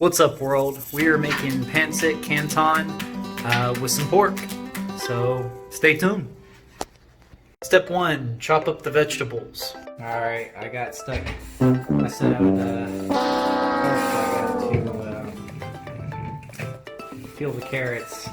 What's up, world? We are making Pancit Canton with some pork, so stay tuned. Step 1, chop up the vegetables. Alright, I got stuck messing out I got to peel the carrots.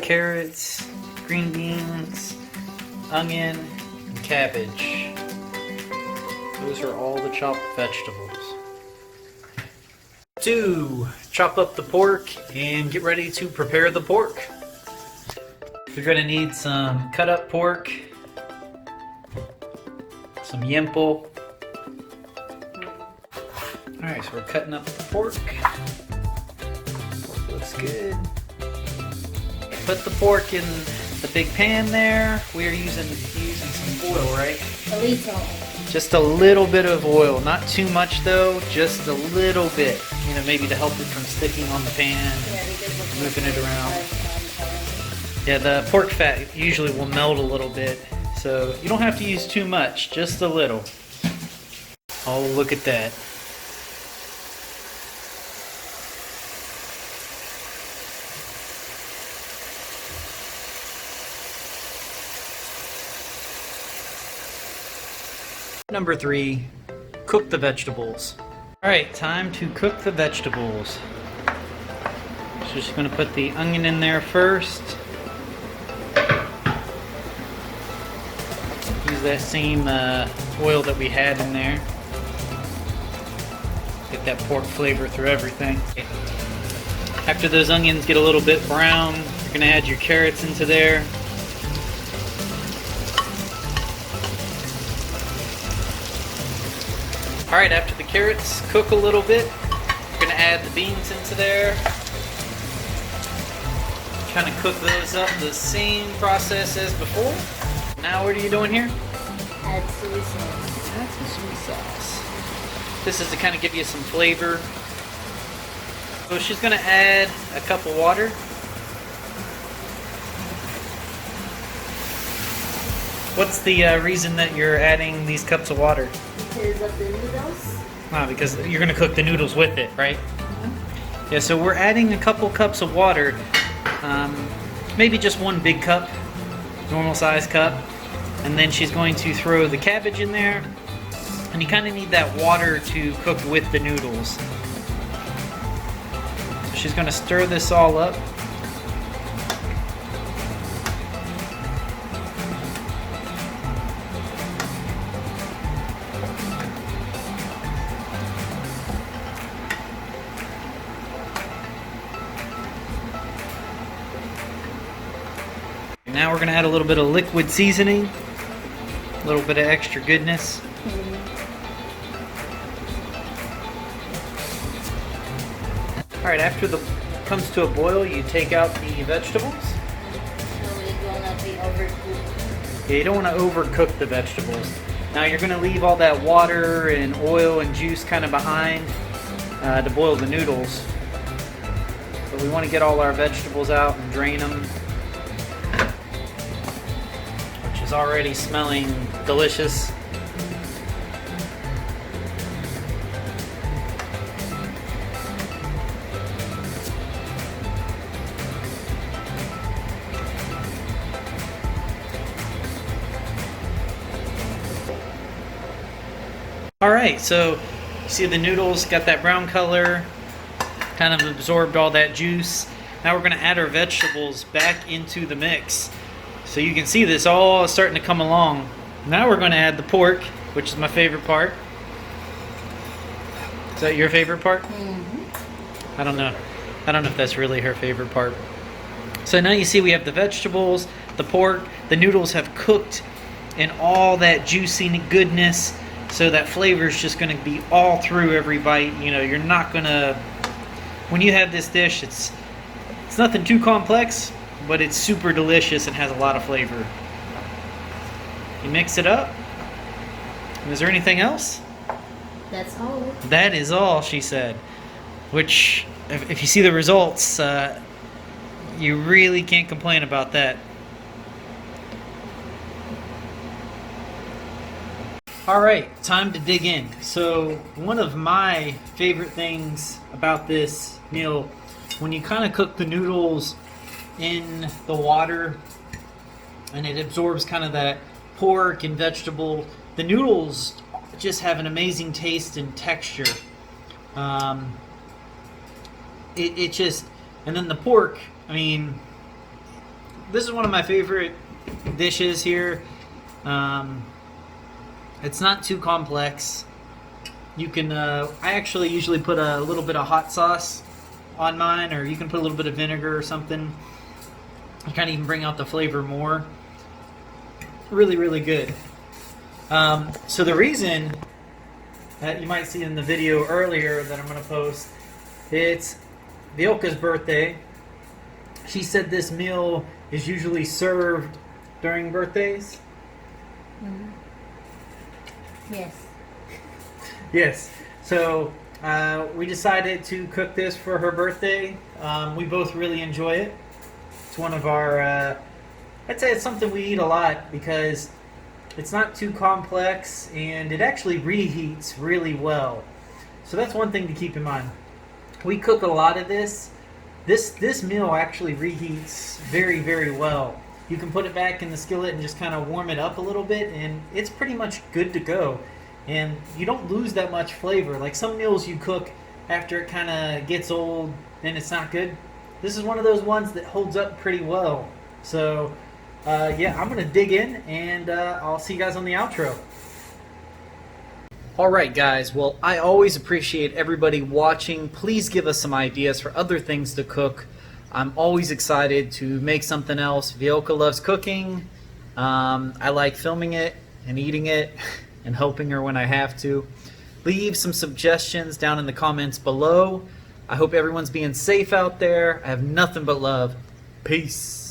Carrots, green beans, onion, and cabbage. Those are all the chopped vegetables. 2, chop up the pork and get ready to prepare the pork. You're going to need some cut up pork, some yimple. Alright, so we're cutting up the pork. Looks good. Put the pork in the big pan there. We are using some oil, right? A little. Just a little bit of oil, not too much though, just a little bit. You know, maybe to help it from sticking on the pan, and moving it around. Yeah, the pork fat usually will melt a little bit, so you don't have to use too much, just a little. Oh, look at that. Number 3, cook the vegetables. Alright, time to cook the vegetables. So just going to put the onion in there first. Use that same oil that we had in there. Get that pork flavor through everything. After those onions get a little bit brown, you're going to add your carrots into there. Alright, after the carrots cook a little bit, we're going to add the beans into there. Kind of cook those up the same process as before. Now what are you doing here? Add soy sauce. Add some soy sauce. This is to kind of give you some flavor. So she's going to add a cup of water. What's the reason that you're adding these cups of water? Because of the noodles. Because you're going to cook the noodles with it, right? Mm-hmm. Yeah, so we're adding a couple cups of water. Maybe just one big cup, normal size cup. And then she's going to throw the cabbage in there. And you kind of need that water to cook with the noodles. So she's going to stir this all up. Now we're going to add a little bit of liquid seasoning, a little bit of extra goodness. Alright, after the comes to a boil, you take out the vegetables. So it will not be overcooked. Yeah, you don't want to overcook the vegetables. Now you're going to leave all that water and oil and juice kind of behind to boil the noodles. But we want to get all our vegetables out and drain them. Is already smelling delicious. Alright, so you see the noodles got that brown color, kind of absorbed all that juice. Now we're going to add our vegetables back into the mix. So you can see this all starting to come along. Now we're going to add the pork, which is my favorite part. Is that your favorite part? Mm-hmm. I don't know. I don't know if that's really her favorite part. So now you see we have the vegetables, the pork, the noodles have cooked in all that juicy goodness. So that flavor is just going to be all through every bite. You know, you're not going to, when you have this dish, it's nothing too complex, but it's super delicious and has a lot of flavor. You mix it up. Is there anything else? That's all. That is all, she said. Which, if you see the results, you really can't complain about that. Alright, time to dig in. So, one of my favorite things about this meal, when you kind of cook the noodles in the water and it absorbs kind of that pork and vegetable, the noodles just have an amazing taste and texture. It just, and then the pork, I mean, this is one of my favorite dishes here. It's not too complex. You can, I actually usually put a little bit of hot sauce on mine, or you can put a little bit of vinegar or something. You kind of even bring out the flavor more. Really, really good. So the reason that you might see in the video earlier that I'm going to post, it's Vilka's birthday. She said this meal is usually served during birthdays. Mm-hmm. Yes. Yes. So we decided to cook this for her birthday. We both really enjoy it. It's one of our, I'd say it's something we eat a lot because it's not too complex and it actually reheats really well. So that's one thing to keep in mind. We cook a lot of this. This meal actually reheats very, very well. You can put it back in the skillet and just kind of warm it up a little bit and it's pretty much good to go. And you don't lose that much flavor. Like some meals you cook after it kind of gets old and it's not good. This is one of those ones that holds up pretty well. So yeah, I'm going to dig in and I'll see you guys on the outro. Alright guys, well I always appreciate everybody watching. Please give us some ideas for other things to cook. I'm always excited to make something else. Vioka loves cooking. I like filming it and eating it and helping her when I have to. Leave some suggestions down in the comments below. I hope everyone's being safe out there. I have nothing but love. Peace.